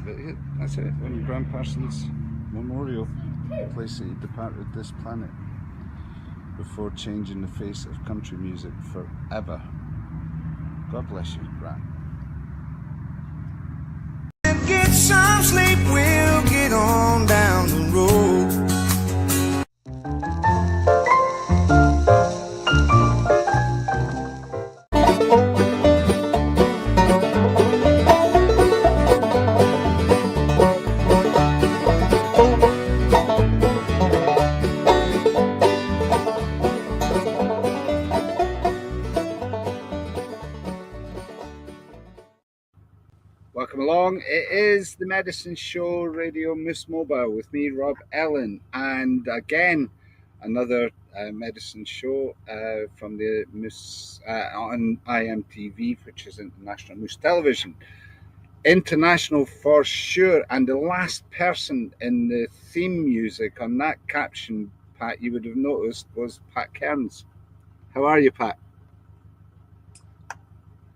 But that's it. On Gram Parsons Memorial, the place that he departed this planet before changing the face of country music forever. God bless you, Gram. Get some sleep, we'll get on down the road. Welcome along. It is the Medicine Show Radio Moose Mobile with me, Rob Ellen, and again another medicine show from the Moose on iMtv, which is International Moose Television. International for sure. And the last person in the theme music on that caption, Pat, you would have noticed, was Pat Kearns. How are you, Pat?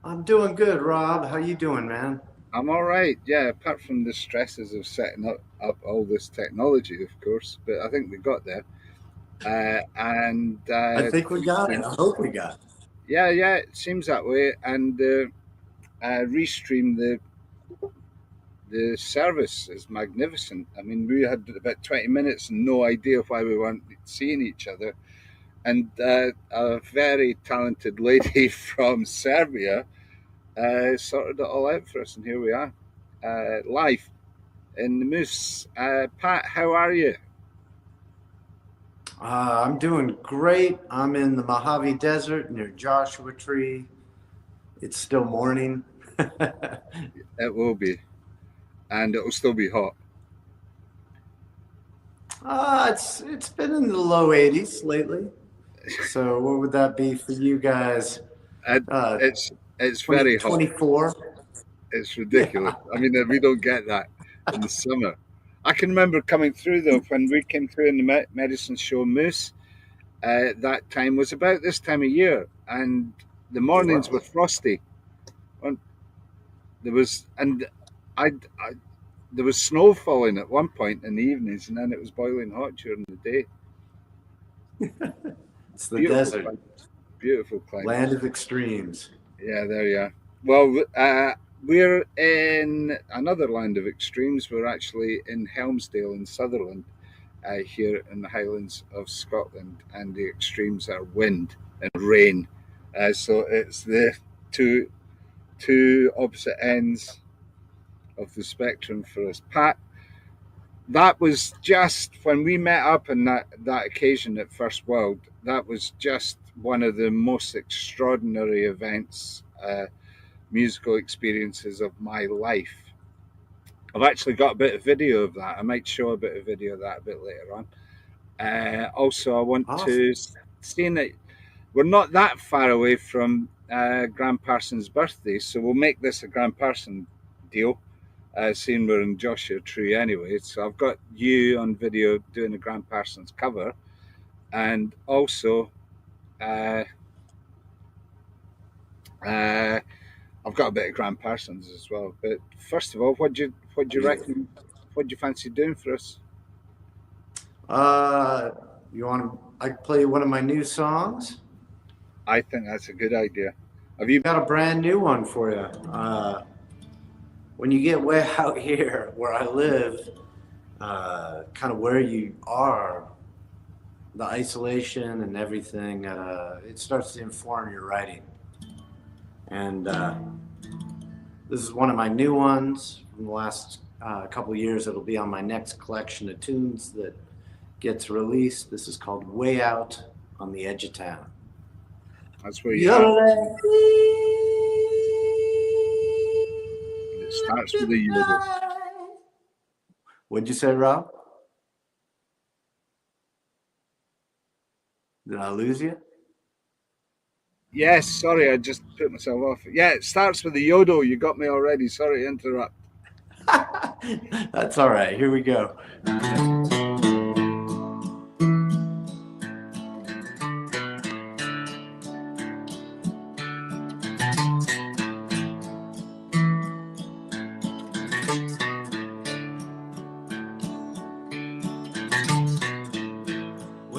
I'm doing good, Rob. How you doing, man? I'm all right, yeah, apart from the stresses of setting up all this technology, of course, but I think we got there. I think we got it. I hope we got it. Yeah, it seems that way. And Restream, the service is magnificent. I mean, we had about 20 minutes and no idea why we weren't seeing each other. And a very talented lady from Serbia sorted it all out for us, and here we are, live in the Moose. Pat, how are you? I'm doing great. I'm in the Mojave Desert near Joshua Tree. It's still morning. It will be, and it will still be hot. It's been in the low 80s lately. So what would that be for you guys? It's very hot. 24. It's ridiculous. Yeah. I mean, we don't get that in the summer. I can remember coming through, though, when we came through in the Medicine Show Moose. That time was about this time of year, and the mornings were frosty. There was snow falling at one point in the evenings, and then it was boiling hot during the day. It's the desert. Beautiful climate. Land of extremes. Yeah, there you are. Well, we're in another land of extremes. We're actually in Helmsdale in Sutherland, here in the Highlands of Scotland, and the extremes are wind and rain. So it's the two opposite ends of the spectrum for us. Pat, that was just when we met up on that occasion at First World. That was just one of the most extraordinary events, musical experiences of my life. I've actually got a bit of video of that. I might show a bit of video of that a bit later on. Also, I want to, seeing that we're not that far away from Gram Parsons' birthday, so we'll make this a Gram Parsons deal, seeing we're in Joshua Tree anyway. So I've got you on video doing a Gram Parsons cover, and also I've got a bit of Gram Parsons as well. But first of all, what do you reckon? What do you fancy doing for us? You want I play one of my new songs? I think that's a good idea. Have you got a brand new one for you? When you get way out here where I live, kind of where you are, the isolation and everything, it starts to inform your writing. And this is one of my new ones from the last couple of years. It'll be on my next collection of tunes that gets released. This is called Way Out on the Edge of Town. That's where you are. It starts with a yodel. What'd you say, Rob? Did I lose you? Yes, sorry, I just put myself off. Yeah, it starts with a yodel. You got me already. Sorry to interrupt. That's all right. Here we go.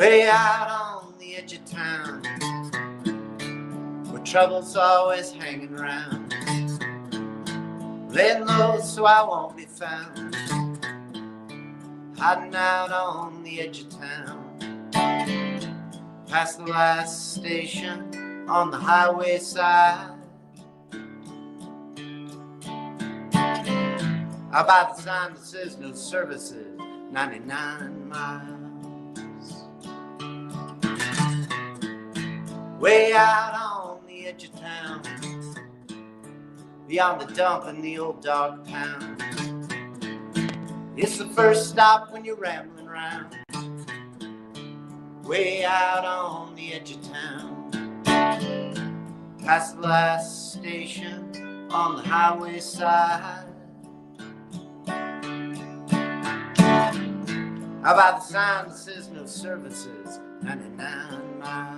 way out on the edge of town, where trouble's always hanging around, laying low so I won't be found, hiding out on the edge of town, past the last station on the highway side. I buy the sign that says no services, 99 miles. Way out on the edge of town, beyond the dump and the old dog pound. It's the first stop when you're rambling around, way out on the edge of town, past the last station on the highway side. I buy the sign that says no services, 99 miles.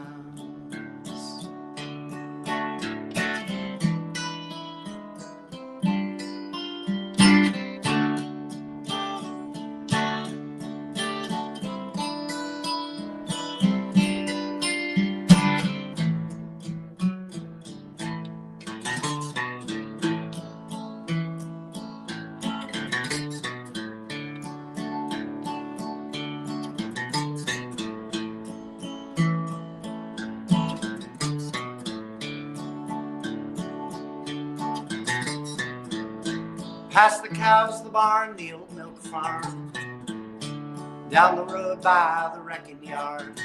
Past the cows, the barn, the old milk farm, down the road by the wrecking yard.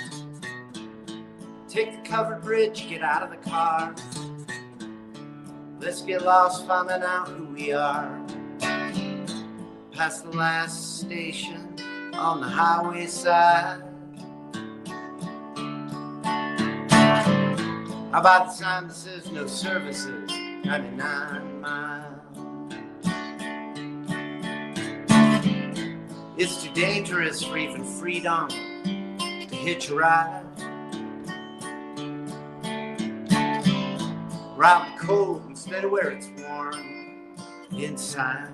Take the covered bridge, get out of the car. Let's get lost finding out who we are. Past the last station on the highway side. I buy the sign that says no services, 99 miles. It's too dangerous for even freedom to hitch a ride. Around the cold instead of where it's warm inside.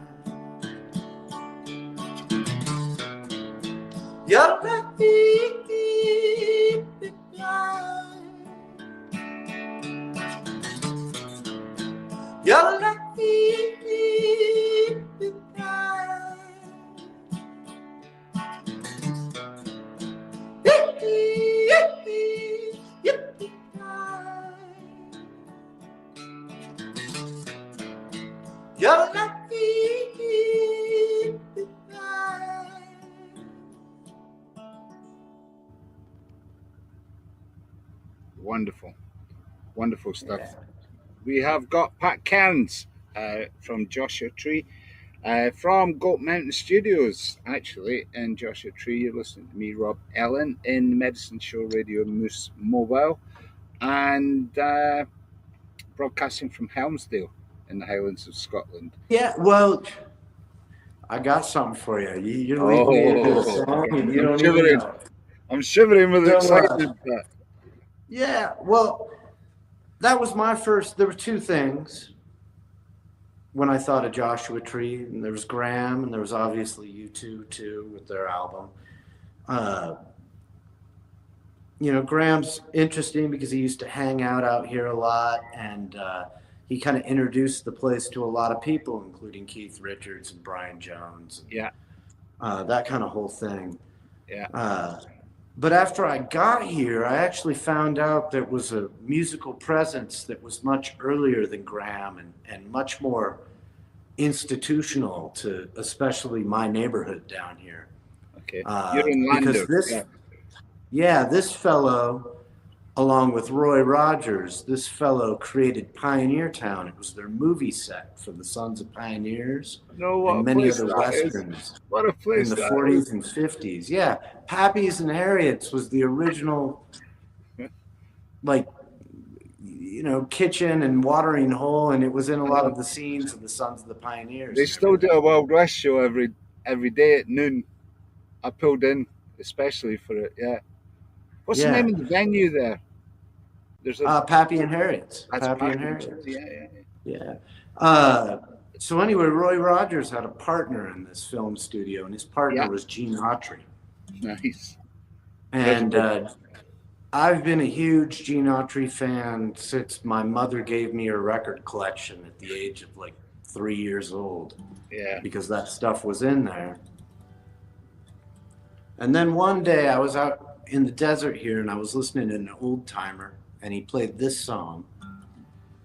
You're like the blind. You're like the blind. You're lucky. Wonderful, wonderful stuff. Yeah. We have got Pat Kearns from Joshua Tree, from Goat Mountain Studios, actually, in Joshua Tree. You're listening to me, Rob Ellen, in Medicine Show Radio Moose Mobile, and broadcasting from Helmsdale in the Highlands of Scotland. Yeah, well, I got something for you. You leave me in this song and you don't even know. I'm shivering with excitement. Yeah, well, that was my first. There were two things when I thought of Joshua Tree, and there was Gram, and there was obviously U2 too with their album. Gram's interesting because he used to hang out here a lot, and he kind of introduced the place to a lot of people, including Keith Richards and Brian Jones. Yeah. That kind of whole thing. Yeah. But after I got here, I actually found out there was a musical presence that was much earlier than Gram and much more institutional to especially my neighborhood down here. Okay. You're in Lando. Because this fellow, along with Roy Rogers, this fellow created Pioneer Town. It was their movie set for the Sons of Pioneers and many of the westerns. What a place in the 40s and 50s. Yeah, Pappy's and Harriet's was the original, kitchen and watering hole, and it was in a lot of the scenes of the Sons of the Pioneers. They still do a Wild West show every day at noon. I pulled in especially for it. Yeah. What's the name of the venue there? There's Pappy and Harriet's. Pappy and Harriet's. Yeah. So anyway, Roy Rogers had a partner in this film studio, and his partner was Gene Autry. Nice. And I've been a huge Gene Autry fan since my mother gave me her record collection at the age of like 3 years old. Yeah. Because that stuff was in there. And then one day I was out in the desert here and I was listening to an old timer and he played this song.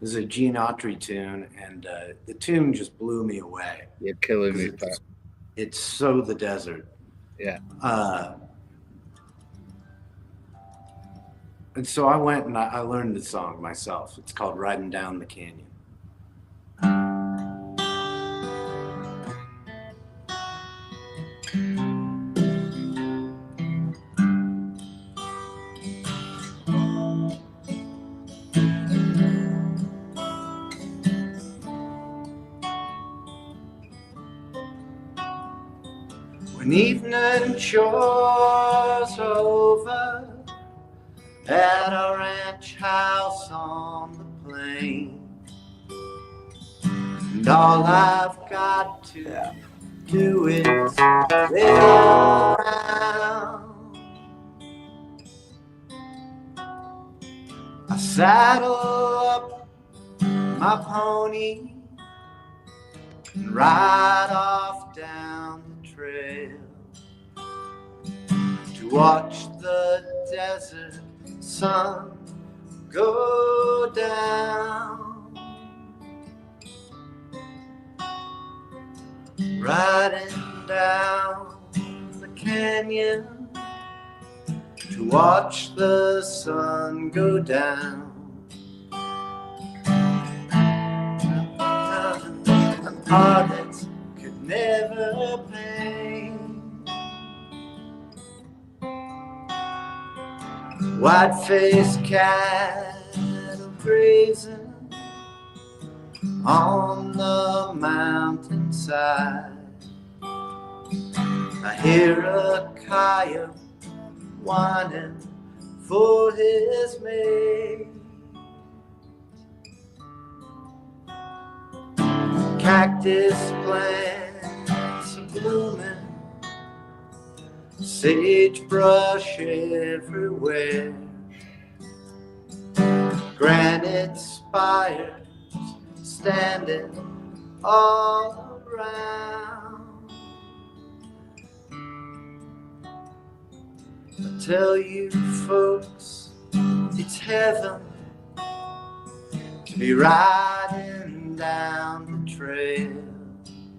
This is a Gene Autry tune, and the tune just blew me away. You're killing me, Pat. It's so the desert. Yeah. And so I went and I learned the song myself. It's called Riding Down the Canyon. When evening chores are over at our ranch house on the plain, and all I've got to do is lay around, I saddle up my pony and ride off down the trail to watch the desert sun go down, riding down the canyon to watch the sun go down. An ardent could never paint, white-faced cattle grazing on the mountainside. I hear a coyote whining for his mate. Cactus plants are blooming, sagebrush everywhere, granite spires standing all around. I tell you folks, it's heaven to be riding down the trail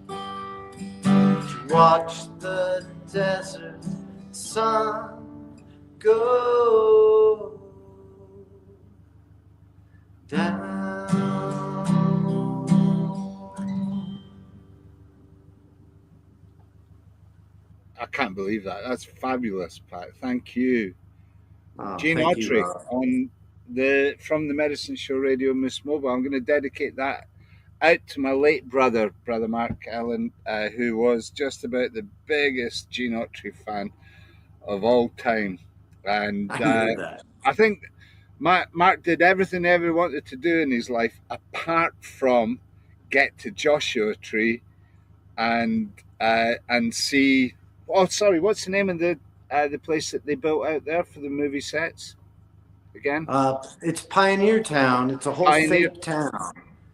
to watch the desert sun go down. I can't believe that. That's fabulous, Pat. Thank you. Gene Thank Autry you, on from the Medicine Show Radio Miss Mobile. I'm going to dedicate that out to my late brother Mark Allen, who was just about the biggest Gene Autry fan of all time. And I think Mark did everything he ever wanted to do in his life, apart from get to Joshua Tree and see. Oh, sorry, what's the name of the place that they built out there for the movie sets? Again, it's Pioneer Town. It's a whole fake town.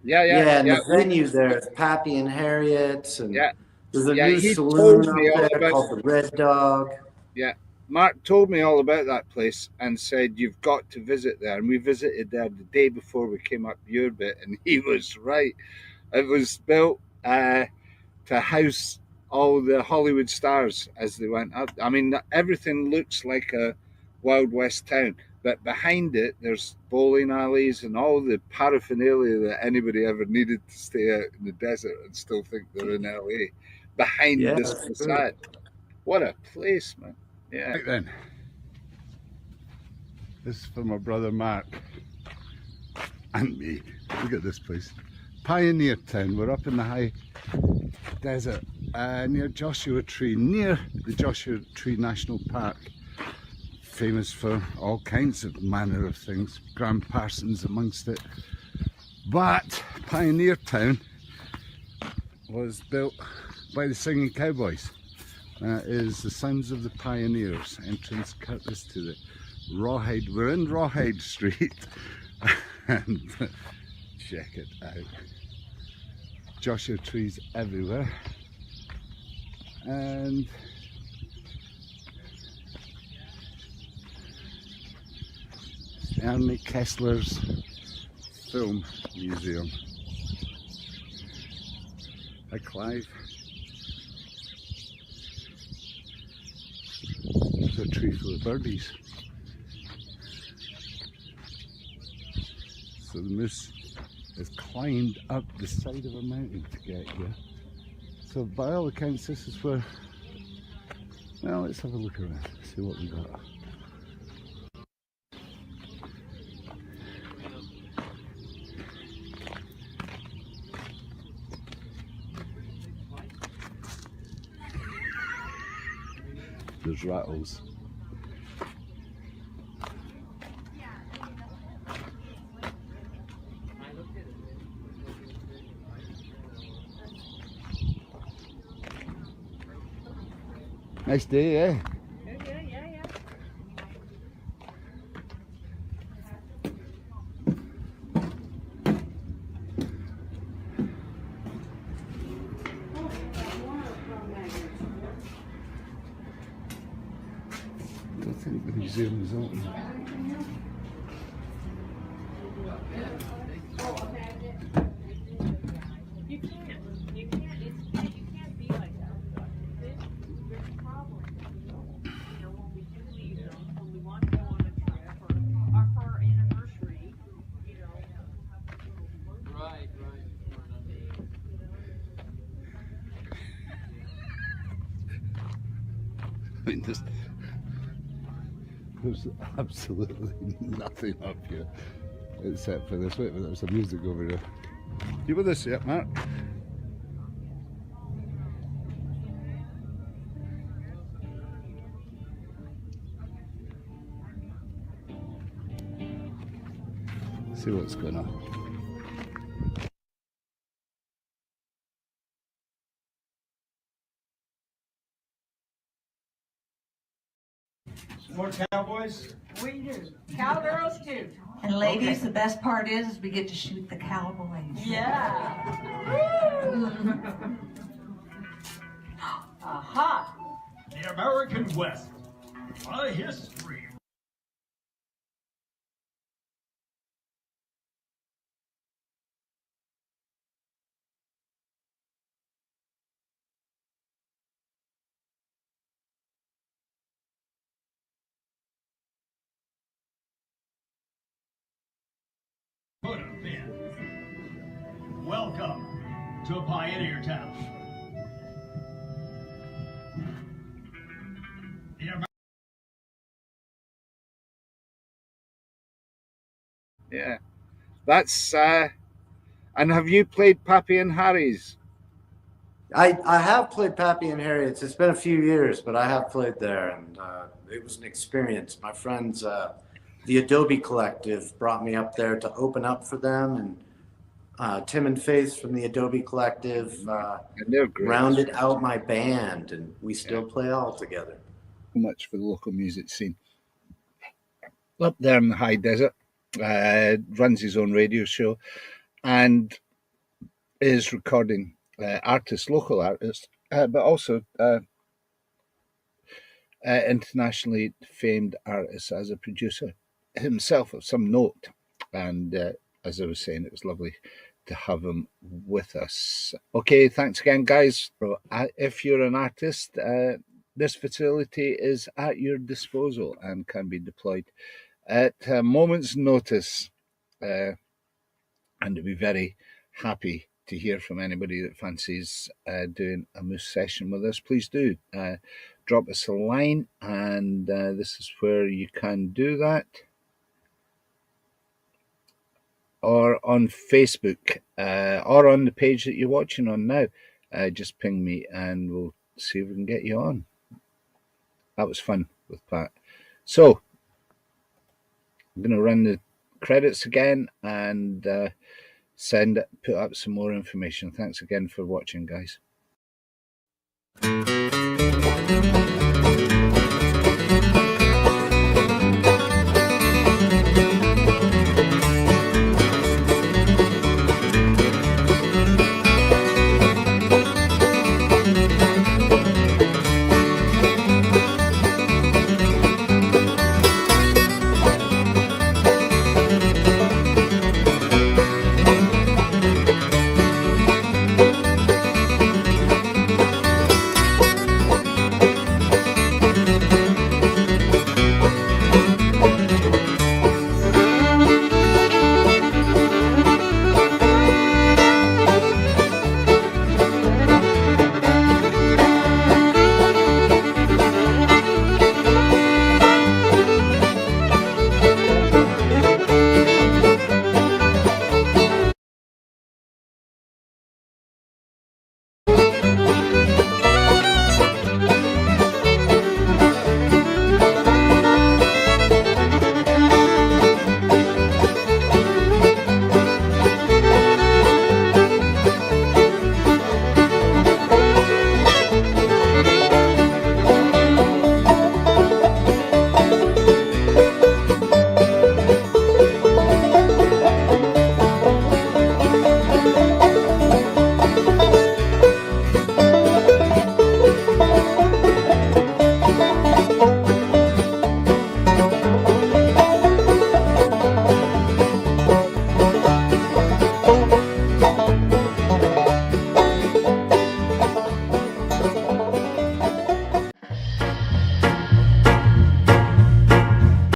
Yeah. And the venue there is Pappy and Harriet's, and there's a new he saloon told me up all there about called the Red Dog. Yeah, Mark told me all about that place and said you've got to visit there. And we visited there the day before we came up your bit, and he was right. It was built to house all the Hollywood stars as they went up. I mean, everything looks like a Wild West town, but behind it, there's bowling alleys and all the paraphernalia that anybody ever needed to stay out in the desert and still think they're in LA. Behind this facade. What a place, man. Yeah. Right then. This is for my brother Mark and me. Look at this place. Pioneer Town. We're up in the high desert near Joshua Tree, near the Joshua Tree National Park. Famous for all kinds of manner of things. Gram Parsons amongst it. But Pioneer Town was built by the Singing Cowboys. is the Sounds of the Pioneers, entrance courtesy to the Rawhide. We're in Rawhide Street and check it out. Joshua trees everywhere, and Ernie Kessler's Film Museum. Hi Clive. There's a tree full of birdies. So the moose has climbed up the side of a mountain to get here. So by all accounts this is where, well, let's have a look around, see what we got. There's rattles. Nice day, eh? Yeah. I don't think the museum is open. You can't be like that. There's a problem. You know, when we do leave them, when we want to go on a trip or for our anniversary, you know, Right. I mean, there's absolutely nothing up here except for this. Wait, but there's some music over here. You with us yet, Mark? See what's going on. More cowboys? we do. Cowgirls too. And ladies, the best part is we get to shoot the cowboys. Yeah. Aha. The American West. A history. Could have been. Welcome to Pioneer Town. Yeah, that's and have you played Pappy and Harry's? I have played Pappy and Harriet's. It's been a few years, but I have played there, and it was an experience. My friends, the Adobe Collective, brought me up there to open up for them, and Tim and Faith from the Adobe Collective And they're great. rounded out my band, and we still play all together. Much for the local music scene. Up there in the high desert, runs his own radio show, and is recording artists, local artists, but also internationally famed artists as a producer himself of some note. And as I was saying, it was lovely to have him with us. Okay, thanks again, guys. If you're an artist, this facility is at your disposal and can be deployed at a moment's notice. And I'd be very happy to hear from anybody that fancies doing a moose session with us. Please do drop us a line, and this is where you can do that. Or on Facebook, or on the page that you're watching on now. Just ping me and we'll see if we can get you on. That was fun with Pat. So, I'm going to run the credits again and put up some more information. Thanks again for watching, guys.